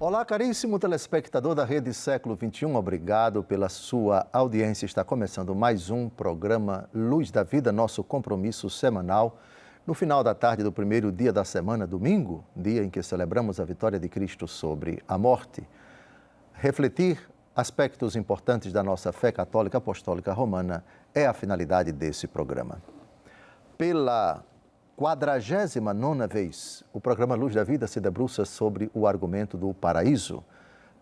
Olá, caríssimo telespectador da Rede Século XXI, obrigado pela sua audiência. Está começando mais um programa Luz da Vida, nosso compromisso semanal, no final da tarde do primeiro dia da semana, domingo, dia em que celebramos a vitória de Cristo sobre a morte. Refletir aspectos importantes da nossa fé católica apostólica romana é a finalidade desse programa. Pela 49ª vez, o programa Luz da Vida se debruça sobre o argumento do paraíso.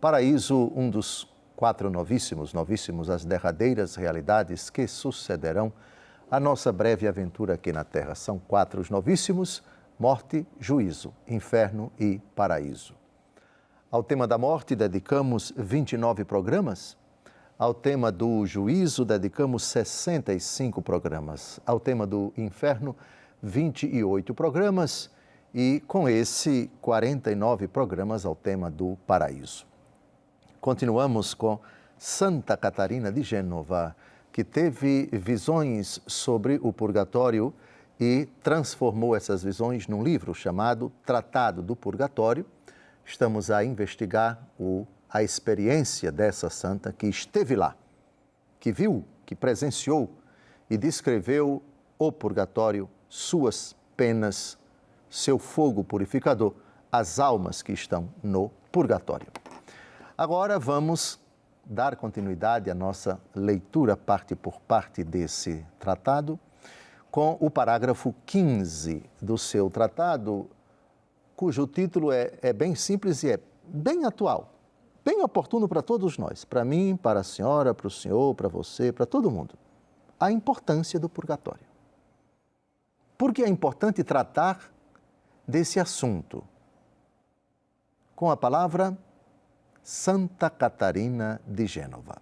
Paraíso, um dos 4 novíssimos, as derradeiras realidades que sucederão à nossa breve aventura aqui na Terra. São 4 os novíssimos: morte, juízo, inferno e paraíso. Ao tema da morte dedicamos 29 programas. Ao tema do juízo dedicamos 65 programas. Ao tema do inferno, 28 programas e, com esse, 49 programas ao tema do paraíso. Continuamos com Santa Catarina de Gênova, que teve visões sobre o purgatório e transformou essas visões num livro chamado Tratado do Purgatório. Estamos a investigar a experiência dessa santa que esteve lá, que viu, que presenciou e descreveu o purgatório, suas penas, seu fogo purificador, as almas que estão no purgatório. Agora vamos dar continuidade à nossa leitura parte por parte desse tratado, com o parágrafo 15 do seu tratado, cujo título é bem simples e é bem atual, bem oportuno para todos nós, para mim, para a senhora, para o senhor, para você, para todo mundo. A importância do purgatório. Por que é importante tratar desse assunto? Com a palavra Santa Catarina de Gênova.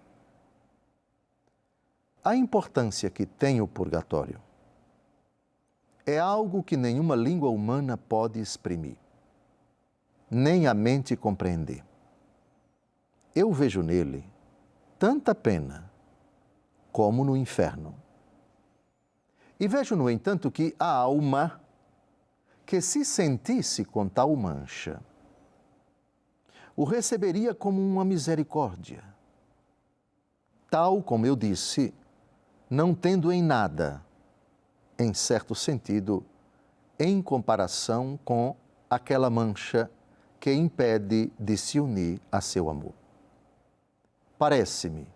A importância que tem o purgatório é algo que nenhuma língua humana pode exprimir, nem a mente compreender. Eu vejo nele tanta pena como no inferno. E vejo, no entanto, que a alma que se sentisse com tal mancha o receberia como uma misericórdia, tal como eu disse, não tendo em nada, em certo sentido, em comparação com aquela mancha que impede de se unir a seu amor. Parece-me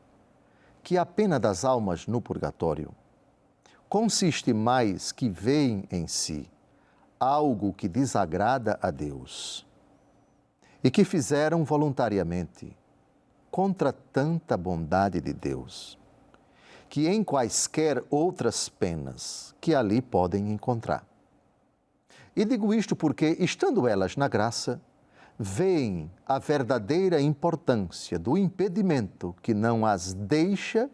que a pena das almas no purgatório consiste mais que veem em si algo que desagrada a Deus e que fizeram voluntariamente contra tanta bondade de Deus, que em quaisquer outras penas que ali podem encontrar. E digo isto porque, estando elas na graça, veem a verdadeira importância do impedimento que não as deixa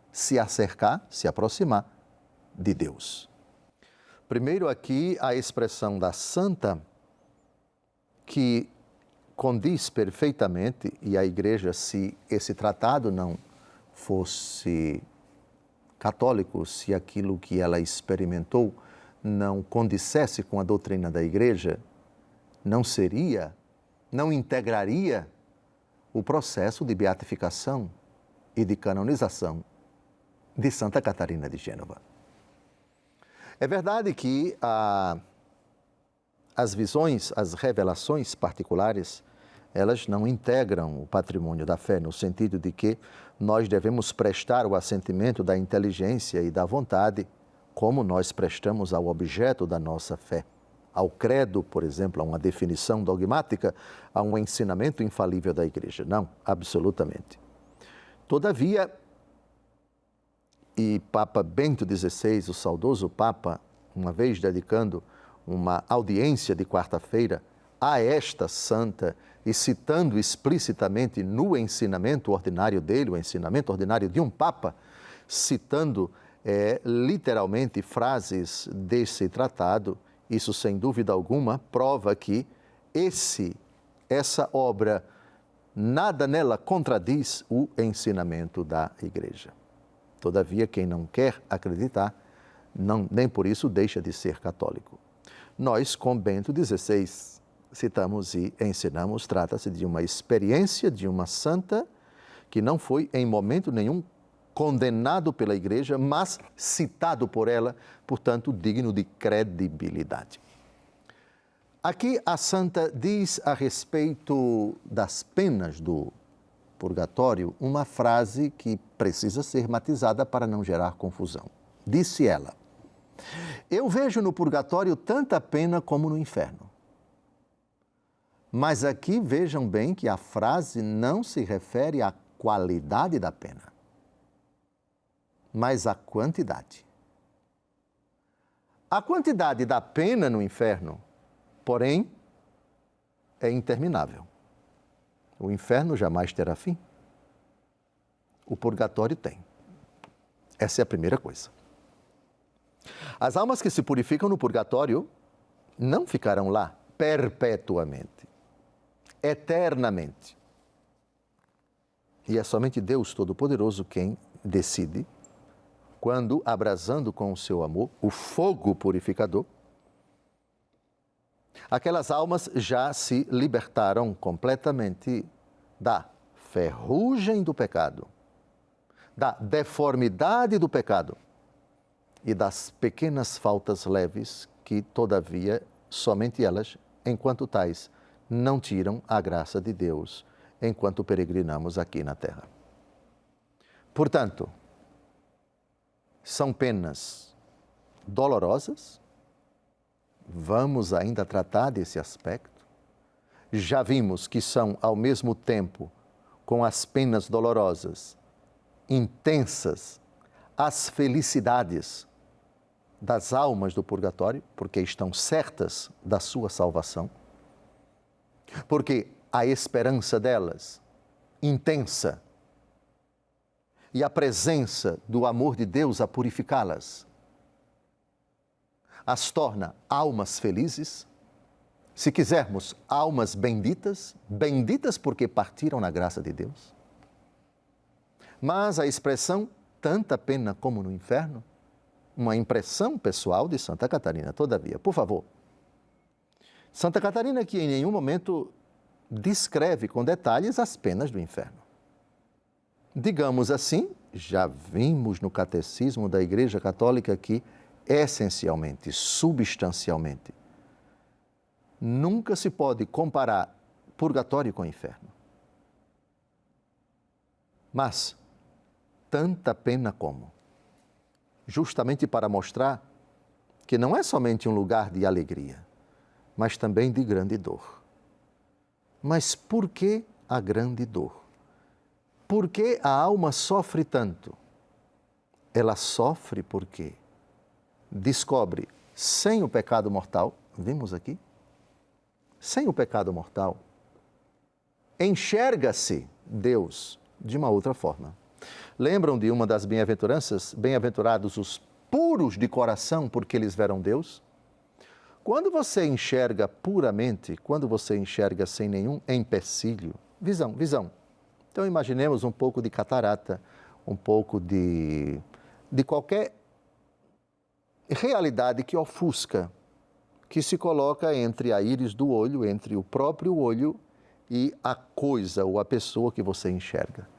se acercar, se aproximar de Deus. Primeiro aqui a expressão da santa, que condiz perfeitamente, e a Igreja, se esse tratado não fosse católico, se aquilo que ela experimentou não condissesse com a doutrina da Igreja, não integraria o processo de beatificação e de canonização de Santa Catarina de Gênova. É verdade que as visões, as revelações particulares, elas não integram o patrimônio da fé, no sentido de que nós devemos prestar o assentimento da inteligência e da vontade, como nós prestamos ao objeto da nossa fé, ao credo, por exemplo, a uma definição dogmática, a um ensinamento infalível da Igreja. Não, absolutamente. Todavia, e Papa Bento XVI, o saudoso Papa, uma vez dedicando uma audiência de quarta-feira a esta santa e citando explicitamente no ensinamento ordinário dele, o ensinamento ordinário de um Papa, citando literalmente frases desse tratado, isso sem dúvida alguma prova que essa obra, nada nela contradiz o ensinamento da Igreja. Todavia, quem não quer acreditar, nem por isso deixa de ser católico. Nós, com Bento XVI, citamos e ensinamos, trata-se de uma experiência de uma santa que não foi em momento nenhum condenado pela igreja, mas citado por ela, portanto, digno de credibilidade. Aqui a santa diz a respeito das penas do purgatório uma frase que precisa ser matizada para não gerar confusão. Disse ela: eu vejo no purgatório tanta pena como no inferno. Mas aqui vejam bem que a frase não se refere à qualidade da pena, mas à quantidade. A quantidade da pena no inferno, porém, é interminável. O inferno jamais terá fim. O purgatório tem. Essa é a primeira coisa. As almas que se purificam no purgatório não ficarão lá perpetuamente, eternamente. E é somente Deus Todo-Poderoso quem decide quando, abrasando com o seu amor o fogo purificador, aquelas almas já se libertaram completamente da ferrugem do pecado, da deformidade do pecado e das pequenas faltas leves que, todavia, somente elas, enquanto tais, não tiram a graça de Deus enquanto peregrinamos aqui na terra. Portanto, são penas dolorosas. Vamos ainda tratar desse aspecto. Já vimos que são, ao mesmo tempo, com as penas dolorosas, intensas, as felicidades das almas do purgatório, porque estão certas da sua salvação, porque a esperança delas, intensa, e a presença do amor de Deus a purificá-las, as torna almas felizes, se quisermos, almas benditas, benditas porque partiram na graça de Deus. Mas a expressão tanta pena como no inferno, uma impressão pessoal de Santa Catarina, todavia. Por favor, Santa Catarina que em nenhum momento descreve com detalhes as penas do inferno. Digamos assim, já vimos no Catecismo da Igreja Católica que, essencialmente, substancialmente, nunca se pode comparar purgatório com inferno. Mas, tanta pena como? Justamente para mostrar que não é somente um lugar de alegria, mas também de grande dor. Mas por que a grande dor? Por que a alma sofre tanto? Ela sofre porque descobre, sem o pecado mortal, vimos aqui, sem o pecado mortal, enxerga-se Deus de uma outra forma. Lembram de uma das bem-aventuranças? Bem-aventurados os puros de coração, porque eles verão Deus? Quando você enxerga puramente, quando você enxerga sem nenhum empecilho, visão. Então imaginemos um pouco de catarata, um pouco de qualquer realidade que ofusca, que se coloca entre a íris do olho, entre o próprio olho e a coisa ou a pessoa que você enxerga.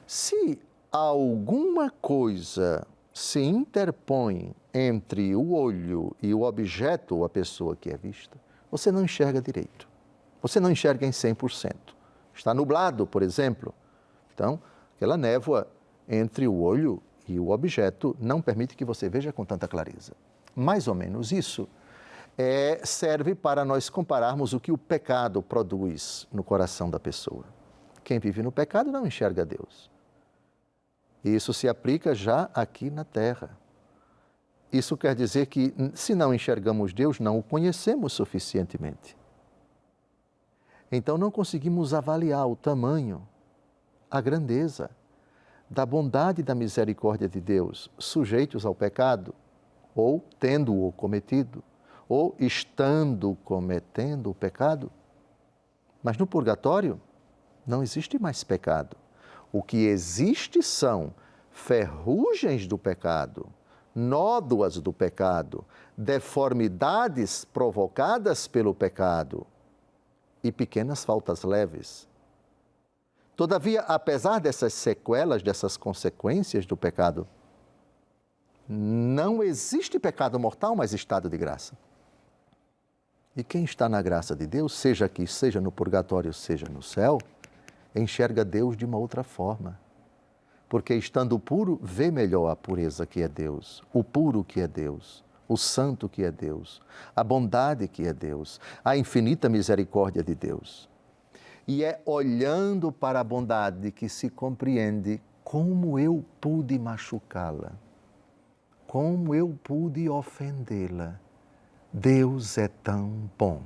Se alguma coisa se interpõe entre o olho e o objeto ou a pessoa que é vista, você não enxerga direito. Você não enxerga em 100%. Está nublado, por exemplo. Então, aquela névoa entre o olho e o objeto não permite que você veja com tanta clareza. Mais ou menos isso serve para nós compararmos o que o pecado produz no coração da pessoa. Quem vive no pecado não enxerga Deus. Isso se aplica já aqui na terra. Isso quer dizer que, se não enxergamos Deus, não o conhecemos suficientemente. Então, não conseguimos avaliar o tamanho, a grandeza da bondade e da misericórdia de Deus, sujeitos ao pecado, ou tendo-o cometido, ou estando cometendo o pecado. Mas no purgatório não existe mais pecado. O que existe são ferrugens do pecado, nódoas do pecado, deformidades provocadas pelo pecado. e pequenas faltas leves. Todavia, apesar dessas sequelas, dessas consequências do pecado, não existe pecado mortal, mas estado de graça. E quem está na graça de Deus, seja aqui, seja no purgatório, seja no céu, enxerga Deus de uma outra forma. Porque estando puro, vê melhor a pureza que é Deus, o puro que é Deus, o santo que é Deus, a bondade que é Deus, a infinita misericórdia de Deus. E é olhando para a bondade que se compreende como eu pude machucá-la, como eu pude ofendê-la. Deus é tão bom.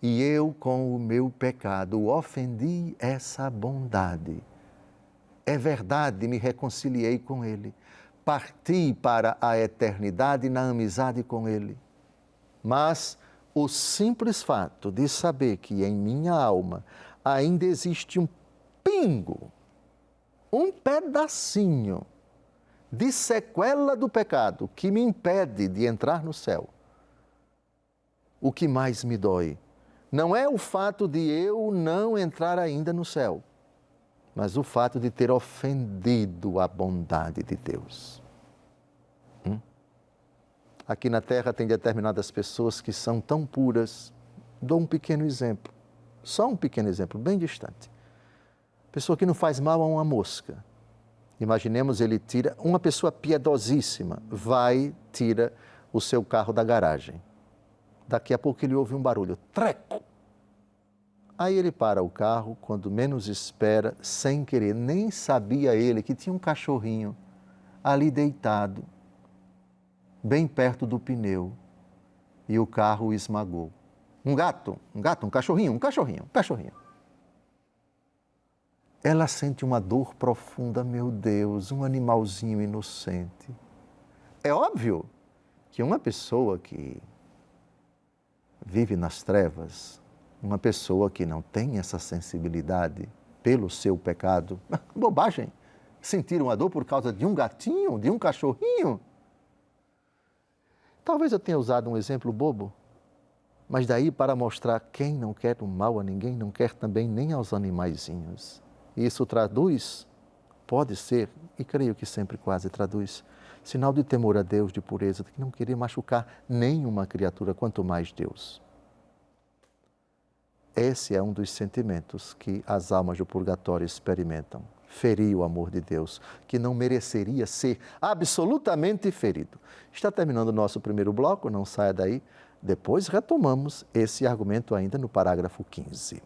E eu, com o meu pecado, ofendi essa bondade. É verdade, me reconciliei com Ele. Parti para a eternidade na amizade com Ele. Mas o simples fato de saber que em minha alma ainda existe um pingo, um pedacinho de sequela do pecado que me impede de entrar no céu, o que mais me dói não é o fato de eu não entrar ainda no céu, mas o fato de ter ofendido a bondade de Deus. Aqui na Terra tem determinadas pessoas que são tão puras. Dou um pequeno exemplo, só um pequeno exemplo, bem distante. Pessoa que não faz mal a uma mosca. Imaginemos, ele tira, uma pessoa piedosíssima, tira o seu carro da garagem. Daqui a pouco ele ouve um barulho, treco. Aí ele para o carro, quando menos espera, sem querer, nem sabia ele que tinha um cachorrinho ali deitado, bem perto do pneu, e o carro o esmagou. Um cachorrinho. Ela sente uma dor profunda, meu Deus, um animalzinho inocente. É óbvio que uma pessoa que vive nas trevas, uma pessoa que não tem essa sensibilidade pelo seu pecado, bobagem, sentir uma dor por causa de um gatinho, de um cachorrinho. Talvez eu tenha usado um exemplo bobo, mas daí para mostrar quem não quer o mal a ninguém, não quer também nem aos animaizinhos. Isso traduz, pode ser, e creio que sempre quase traduz, sinal de temor a Deus, de pureza, de que não querer machucar nenhuma criatura, quanto mais Deus. Esse é um dos sentimentos que as almas do purgatório experimentam. Ferir o amor de Deus, que não mereceria ser absolutamente ferido. Está terminando o nosso primeiro bloco, não saia daí. Depois retomamos esse argumento ainda no parágrafo 15.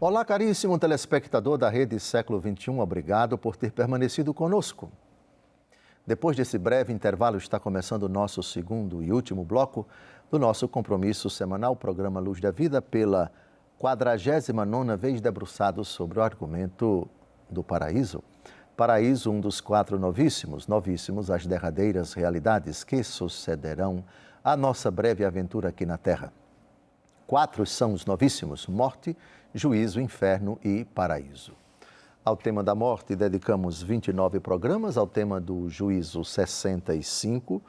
Olá, caríssimo telespectador da Rede Século XXI, obrigado por ter permanecido conosco. Depois desse breve intervalo, está começando o nosso segundo e último bloco do nosso compromisso semanal, programa Luz da Vida, pela 49ª vez debruçado sobre o argumento do paraíso. Paraíso, um dos 4 novíssimos, as derradeiras realidades que sucederão à nossa breve aventura aqui na Terra. 4 são os novíssimos: morte, juízo, inferno e paraíso. Ao tema da morte dedicamos 29 programas, ao tema do juízo 65,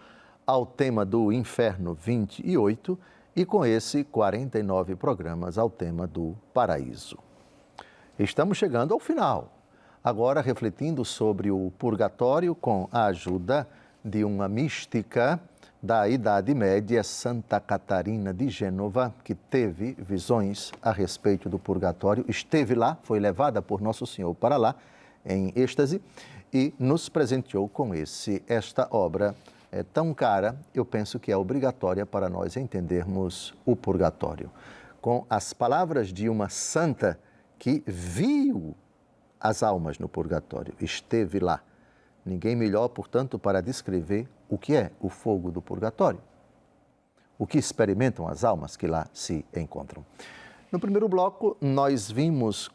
ao tema do inferno 28 e com esse 49 programas ao tema do paraíso. Estamos chegando ao final, agora refletindo sobre o purgatório com a ajuda de uma mística da Idade Média, Santa Catarina de Gênova, que teve visões a respeito do purgatório, esteve lá, foi levada por Nosso Senhor para lá, em êxtase, e nos presenteou com esta obra tão cara, eu penso que é obrigatória para nós entendermos o purgatório. Com as palavras de uma santa que viu as almas no purgatório, esteve lá. Ninguém melhor, portanto, para descrever o que é o fogo do purgatório, o que experimentam as almas que lá se encontram. No primeiro bloco, nós lemos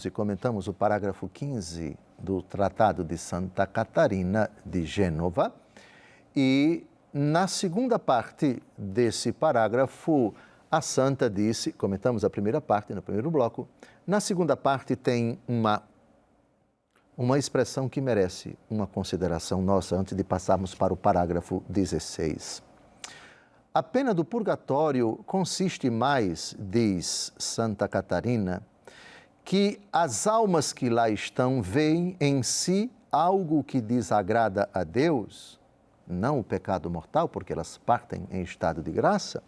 e comentamos o parágrafo 15 do Tratado de Santa Catarina de Gênova, e na segunda parte desse parágrafo A santa disse, comentamos a primeira parte, no primeiro bloco. Na segunda parte tem uma expressão que merece uma consideração nossa antes de passarmos para o parágrafo 16. A pena do purgatório consiste mais, diz Santa Catarina, que as almas que lá estão veem em si algo que desagrada a Deus, não o pecado mortal, porque elas partem em estado de graça,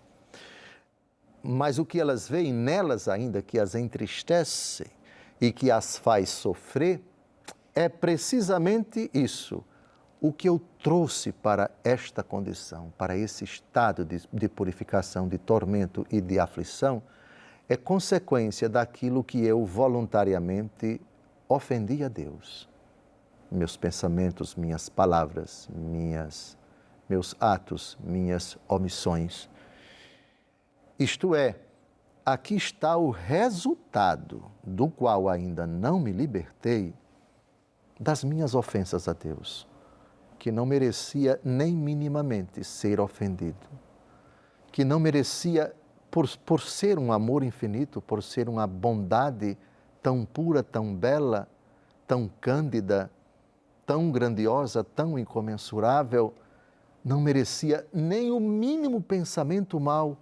mas o que elas veem nelas ainda que as entristece e que as faz sofrer é precisamente isso, o que eu trouxe para esta condição, para esse estado de purificação, de tormento e de aflição, é consequência daquilo que eu voluntariamente ofendi a Deus. Meus pensamentos, minhas palavras, meus atos, minhas omissões. Isto é, aqui está o resultado do qual ainda não me libertei das minhas ofensas a Deus, que não merecia nem minimamente ser ofendido, que não merecia, por ser um amor infinito, por ser uma bondade tão pura, tão bela, tão cândida, tão grandiosa, tão incomensurável, não merecia nem o mínimo pensamento mau.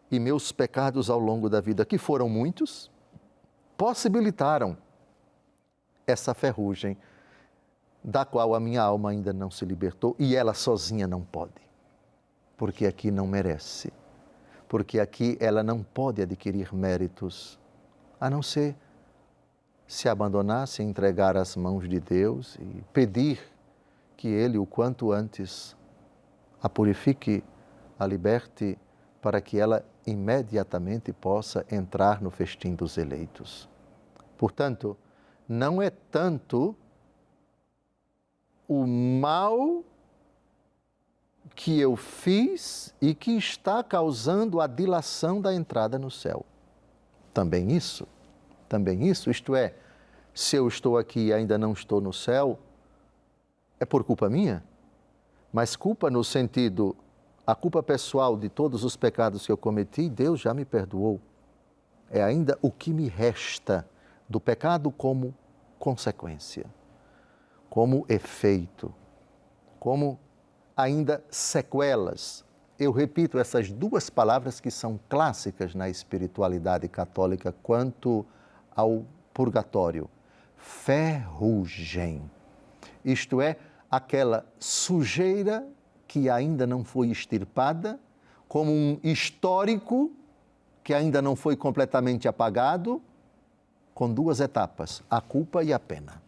E meus pecados ao longo da vida, que foram muitos, possibilitaram essa ferrugem da qual a minha alma ainda não se libertou e ela sozinha não pode, porque aqui não merece, porque aqui ela não pode adquirir méritos, a não ser se abandonar, se entregar às mãos de Deus e pedir que Ele o quanto antes a purifique, a liberte, para que ela imediatamente possa entrar no festim dos eleitos. Portanto, não é tanto o mal que eu fiz e que está causando a dilação da entrada no céu. Também isso, isto é, se eu estou aqui e ainda não estou no céu, é por culpa minha, mas culpa no sentido, a culpa pessoal de todos os pecados que eu cometi, Deus já me perdoou. É ainda o que me resta do pecado como consequência, como efeito, como ainda sequelas. Eu repito essas duas palavras que são clássicas na espiritualidade católica quanto ao purgatório. Ferrugem. Isto é, aquela sujeira que ainda não foi extirpada, como um histórico que ainda não foi completamente apagado, com duas etapas, a culpa e a pena.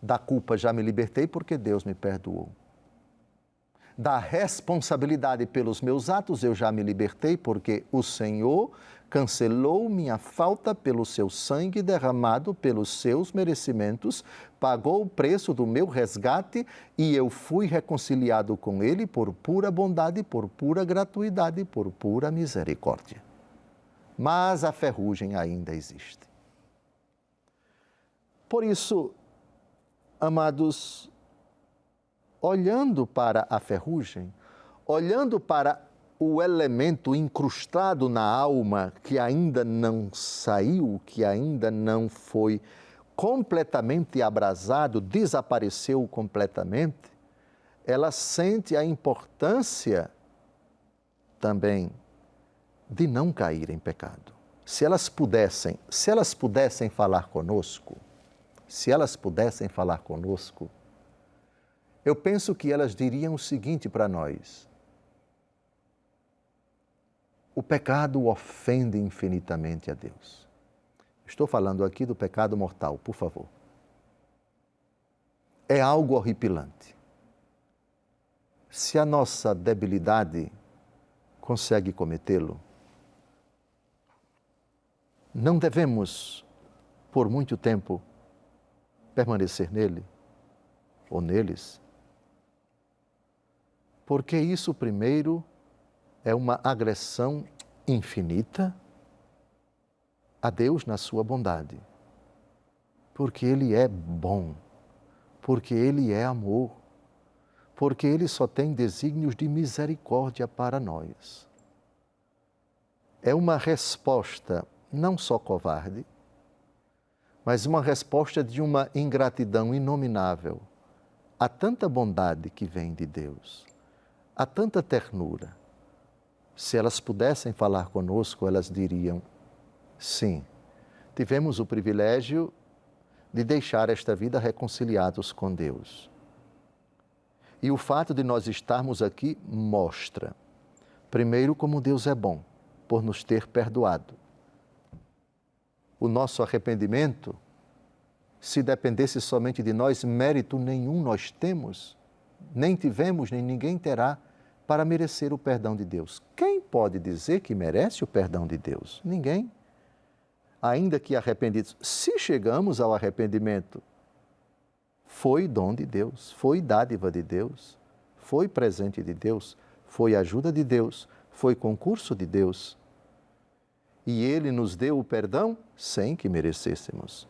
Da culpa já me libertei porque Deus me perdoou. Da responsabilidade pelos meus atos eu já me libertei porque o Senhor cancelou minha falta pelo seu sangue derramado pelos seus merecimentos, pagou o preço do meu resgate e eu fui reconciliado com Ele por pura bondade, por pura gratuidade, por pura misericórdia. Mas a ferrugem ainda existe. Por isso, amados, olhando para a ferrugem, olhando para o elemento incrustado na alma que ainda não saiu, que ainda não foi completamente abrasado, desapareceu completamente, ela sente a importância também de não cair em pecado. Se elas pudessem falar conosco, eu penso que elas diriam o seguinte para nós: o pecado ofende infinitamente a Deus. Estou falando aqui do pecado mortal, por favor. É algo horripilante. Se a nossa debilidade consegue cometê-lo, não devemos, por muito tempo, permanecer nele ou neles, porque isso, primeiro, é uma agressão infinita a Deus na sua bondade, porque Ele é bom, porque Ele é amor, porque Ele só tem desígnios de misericórdia para nós. é uma resposta não só covarde, mas uma resposta de uma ingratidão inominável. Há tanta bondade que vem de Deus, há tanta ternura. Se elas pudessem falar conosco, elas diriam: sim, tivemos o privilégio de deixar esta vida reconciliados com Deus. E o fato de nós estarmos aqui mostra, primeiro, como Deus é bom, por nos ter perdoado. O nosso arrependimento, se dependesse somente de nós, mérito nenhum nós temos, nem tivemos, nem ninguém terá, para merecer o perdão de Deus. Quem pode dizer que merece o perdão de Deus? Ninguém. Ainda que arrependidos, se chegamos ao arrependimento, foi dom de Deus, foi dádiva de Deus, foi presente de Deus, foi ajuda de Deus, foi concurso de Deus. E Ele nos deu o perdão sem que merecêssemos.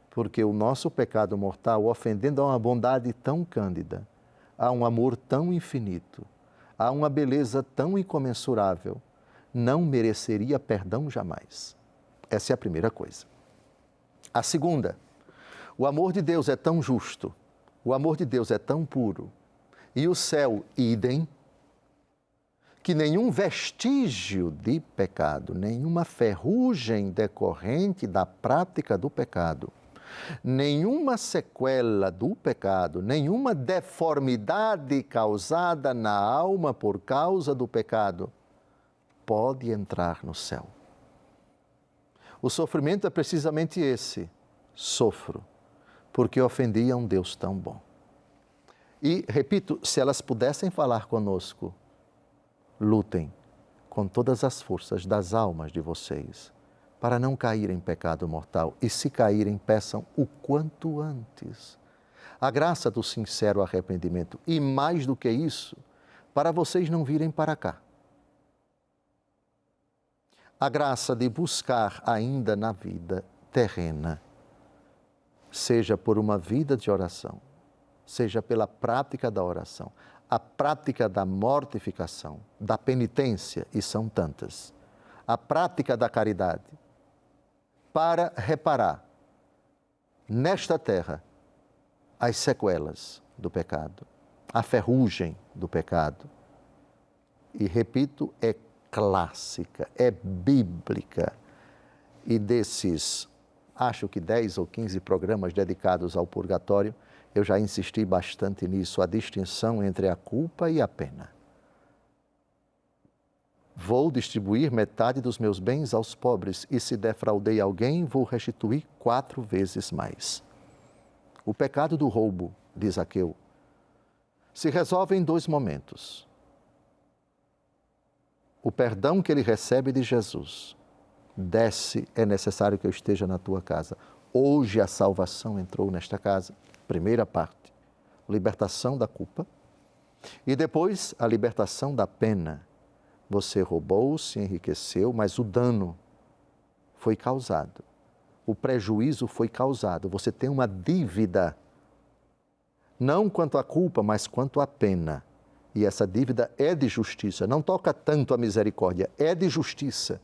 Porque o nosso pecado mortal, ofendendo a uma bondade tão cândida, a um amor tão infinito, a uma beleza tão incomensurável, não mereceria perdão jamais. Essa é a primeira coisa. A segunda, o amor de Deus é tão justo, o amor de Deus é tão puro, e o céu, idem, que nenhum vestígio de pecado, nenhuma ferrugem decorrente da prática do pecado, nenhuma sequela do pecado, nenhuma deformidade causada na alma por causa do pecado, pode entrar no céu. O sofrimento é precisamente esse. Sofro, porque ofendi a um Deus tão bom. E, repito, se elas pudessem falar conosco, lutem com todas as forças das almas de vocês, para não cair em pecado mortal. E se caírem, peçam o quanto antes a graça do sincero arrependimento. E mais do que isso, para vocês não virem para cá. A graça de buscar ainda na vida terrena, seja por uma vida de oração, seja pela prática da oração, a prática da mortificação, da penitência, e são tantas, a prática da caridade, para reparar nesta terra as sequelas do pecado, a ferrugem do pecado. E repito, é clássica, é bíblica. E desses, acho que 10 ou 15 programas dedicados ao purgatório, eu já insisti bastante nisso, a distinção entre a culpa e a pena. Vou distribuir metade dos meus bens aos pobres e se defraudei alguém, vou restituir 4 vezes mais. O pecado do roubo, diz Zaqueu, se resolve em 2 momentos. O perdão que ele recebe de Jesus, desce, é necessário que eu esteja na tua casa. Hoje a salvação entrou nesta casa, primeira parte, libertação da culpa, e depois a libertação da pena. Você roubou, se enriqueceu, mas o dano foi causado, o prejuízo foi causado, você tem uma dívida, não quanto à culpa, mas quanto à pena. E essa dívida é de justiça, não toca tanto a misericórdia, é de justiça.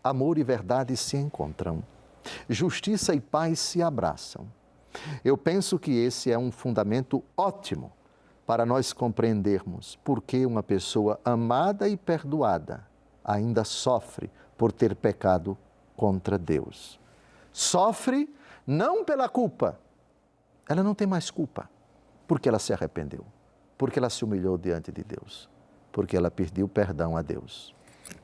Amor e verdade se encontram, justiça e paz se abraçam. Eu penso que esse é um fundamento ótimo para nós compreendermos por que uma pessoa amada e perdoada ainda sofre por ter pecado contra Deus. Sofre não pela culpa, ela não tem mais culpa, porque ela se arrependeu, porque ela se humilhou diante de Deus, porque ela pediu perdão a Deus.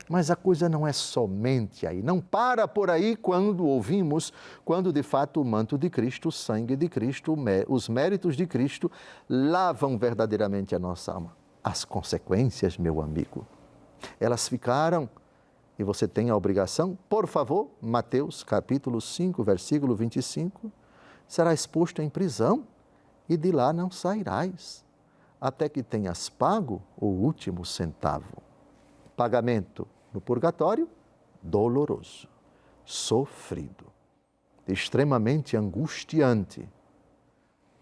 Mas a coisa não é somente aí, não para por aí quando de fato o manto de Cristo, o sangue de Cristo, os méritos de Cristo lavam verdadeiramente a nossa alma. As consequências, meu amigo, elas ficaram, e você tem a obrigação, por favor, Mateus capítulo 5, versículo 25, serás posto em prisão e de lá não sairás, até que tenhas pago o último centavo. Pagamento no purgatório, doloroso, sofrido, extremamente angustiante.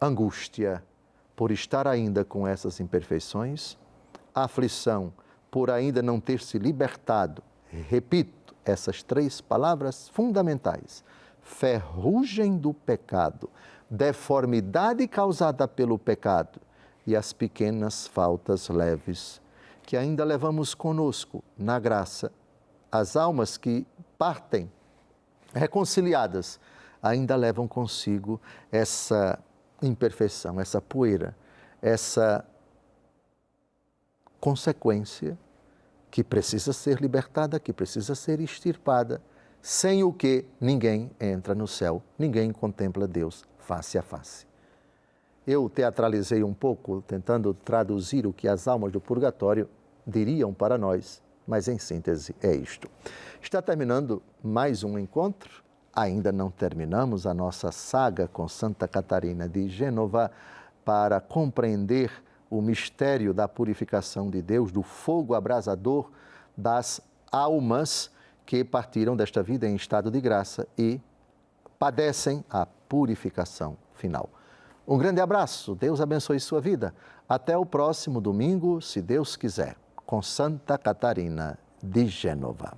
Angústia por estar ainda com essas imperfeições, aflição por ainda não ter se libertado, Repito essas 3 palavras fundamentais: ferrugem do pecado, deformidade causada pelo pecado e as pequenas faltas leves que ainda levamos conosco na graça. As almas que partem reconciliadas ainda levam consigo essa imperfeição, essa poeira, essa consequência que precisa ser libertada, que precisa ser extirpada, sem o que ninguém entra no céu, ninguém contempla Deus face a face. Eu teatralizei um pouco, tentando traduzir o que as almas do purgatório diriam para nós, mas em síntese é isto. Está terminando mais um encontro, ainda não terminamos a nossa saga com Santa Catarina de Gênova para compreender o mistério da purificação de Deus, do fogo abrasador das almas que partiram desta vida em estado de graça e padecem a purificação final. Um grande abraço, Deus abençoe sua vida. Até o próximo domingo, se Deus quiser, com Santa Catarina de Gênova.